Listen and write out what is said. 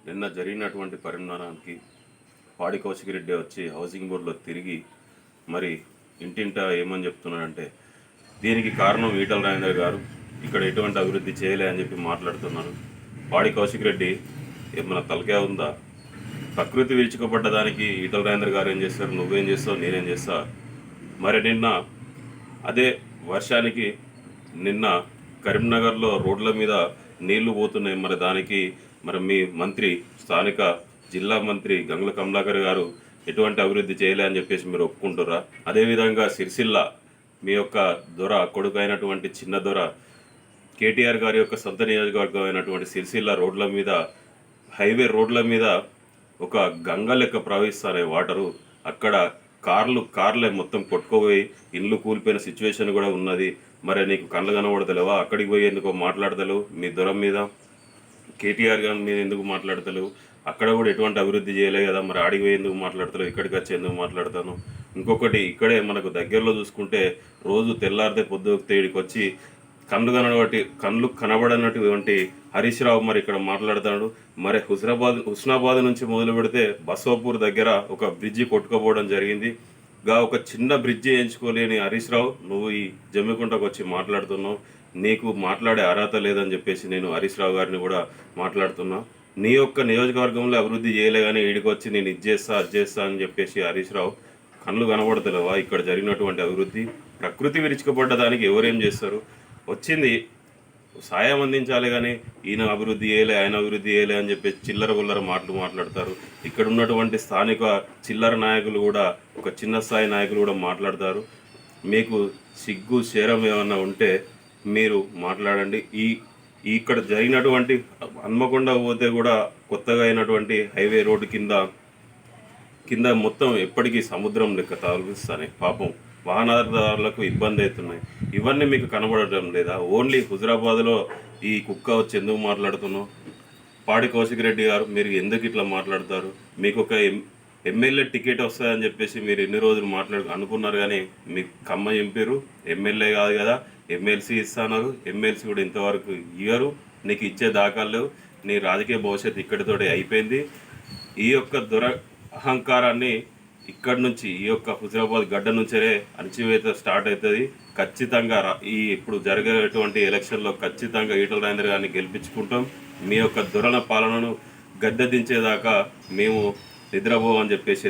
నిన్న జరిగినటువంటి పరిణామానికి పాడి కౌశిక్ రెడ్డి వచ్చి హౌసింగ్ బోర్డులో తిరిగి మరి ఇంటింటా ఏమని చెప్తున్నాడంటే దీనికి కారణం ఈటల రాజేందర్ గారు ఇక్కడ ఎటువంటి అభివృద్ధి చేయలే అని చెప్పి మాట్లాడుతున్నారు. పాడి కౌశిక్ రెడ్డి ఏమన్నా తలకే ఉందా? ప్రకృతి విరుచుకుపడ్డ దానికి ఈటల రాజేందర్ గారు ఏం చేస్తారు, నువ్వేం చేస్తావు, నేనేం చేస్తా? మరి నిన్న అదే వర్షానికి నిన్న కరీంనగర్లో రోడ్ల మీద నీళ్లు పోతున్నాయి. మరి దానికి మరి మీ మంత్రి, స్థానిక జిల్లా మంత్రి గంగుల కమలాకర్ గారు ఎటువంటి అభివృద్ధి చేయలే అని చెప్పేసి మీరు ఒప్పుకుంటురా? అదేవిధంగా సిరిసిల్ల మీ యొక్క దొర కొడుకు అయినటువంటి చిన్న దొర కేటీఆర్ గారి యొక్క సొంత నియోజకవర్గం అయినటువంటి సిరిసిల్ల రోడ్ల మీద, హైవే రోడ్ల మీద ఒక గంగ లెక్క ప్రవహిస్తానే వాటరు. అక్కడ కార్లే మొత్తం కొట్టుకుపోయి ఇండ్లు కూలిపోయిన సిచ్యువేషన్ కూడా ఉన్నది. మరి నీకు కళ్ళు కనబడతలేవా? అక్కడికి పోయి ఎందుకో మాట్లాడతలేవు? మీ దూరం మీద కేటీఆర్ గారి మీద ఎందుకు మాట్లాడతలేవు? అక్కడ కూడా ఎటువంటి అభివృద్ధి చేయలే కదా, మరి ఆడికి పోయి ఎందుకు మాట్లాడతలేవు? ఇక్కడికి వచ్చి ఎందుకు మాట్లాడతాను? ఇంకొకటి, ఇక్కడే మనకు దగ్గరలో చూసుకుంటే రోజు తెల్లారితే పొద్దుకి వచ్చి కళ్ళు కనబడనటువంటి హరీష్ రావు మరి ఇక్కడ మాట్లాడుతున్నాడు. మరి హుస్నాబాద్ నుంచి మొదలు పెడితే బసవాపూర్ దగ్గర ఒక బ్రిడ్జి కొట్టుకోపోవడం జరిగింది. ఒక చిన్న బ్రిడ్జి వేయించుకోలేని హరీష్ రావు నువ్వు ఈ జమ్మికుంటకు వచ్చి మాట్లాడుతున్నావు. నీకు మాట్లాడే అర్హత లేదని చెప్పేసి నేను హరీష్ రావు గారిని కూడా మాట్లాడుతున్నా. నీ యొక్క నియోజకవర్గంలో అభివృద్ధి చేయలే కానీ ఈడికి వచ్చి నేను ఇది చేస్తా అది చేస్తా అని చెప్పేసి హరీష్ రావు కళ్ళు కనబడతలేవా? ఇక్కడ జరిగినటువంటి అభివృద్ధి ప్రకృతి విరుచుకుపడ్డ దానికి ఎవరేం చేస్తారు? వచ్చింది సాయం అందించాలి కానీ ఈయన అభివృద్ధి చేయలే, ఆయన అభివృద్ధి చేయలే అని చెప్పేసి చిల్లర గుల్లర మాట్లాడతారు. ఇక్కడ ఉన్నటువంటి స్థానిక చిల్లర నాయకులు కూడా, ఒక చిన్న స్థాయి నాయకులు కూడా మాట్లాడతారు. మీకు సిగ్గు శరం ఏమన్నా ఉంటే మీరు మాట్లాడండి. ఇక్కడ జరిగినటువంటి హన్మకొండ పోతే కూడా కొత్తగా అయినటువంటి హైవే రోడ్డు కింద మొత్తం ఎప్పటికీ సముద్రం లెక్క తలపిస్తాయి. పాపం వాహనదారులకు ఇబ్బంది అవుతున్నాయి. ఇవన్నీ మీకు కనబడటం లేదా? ఓన్లీ హుజరాబాద్లో ఈ కుక్క వచ్చి ఎందుకు మాట్లాడుతున్నావు? పాడి కౌశిక్ రెడ్డి గారు మీరు ఎందుకు ఇట్లా మాట్లాడతారు? మీకు ఒక ఎమ్మెల్యే టికెట్ వస్తుందని చెప్పేసి మీరు ఎన్ని రోజులు అనుకున్నారు కానీ మీకు కమ్మ ఎంపీరు ఎమ్మెల్యే కాదు కదా, ఎమ్మెల్సీ ఇస్తున్నారు. ఎమ్మెల్సీ కూడా ఇంతవరకు ఇవ్వరు, నీకు ఇచ్చే దాఖలు. నీ రాజకీయ భవిష్యత్తు ఇక్కడితోటి అయిపోయింది. ఈ యొక్క అహంకారాన్ని ఇక్కడి నుంచి, ఈ యొక్క హుజరాబాద్ గడ్డ నుంచే అణచివేత స్టార్ట్ అవుతుంది. ఖచ్చితంగా ఇప్పుడు జరిగేటువంటి ఎలక్షన్లో ఖచ్చితంగా ఈటల రాజేందర్ గారిని గెలిపించుకుంటాం. మీ యొక్క దురణ పాలనను గద్దె దించేదాకా మేము నిద్రపోవని చెప్పేసి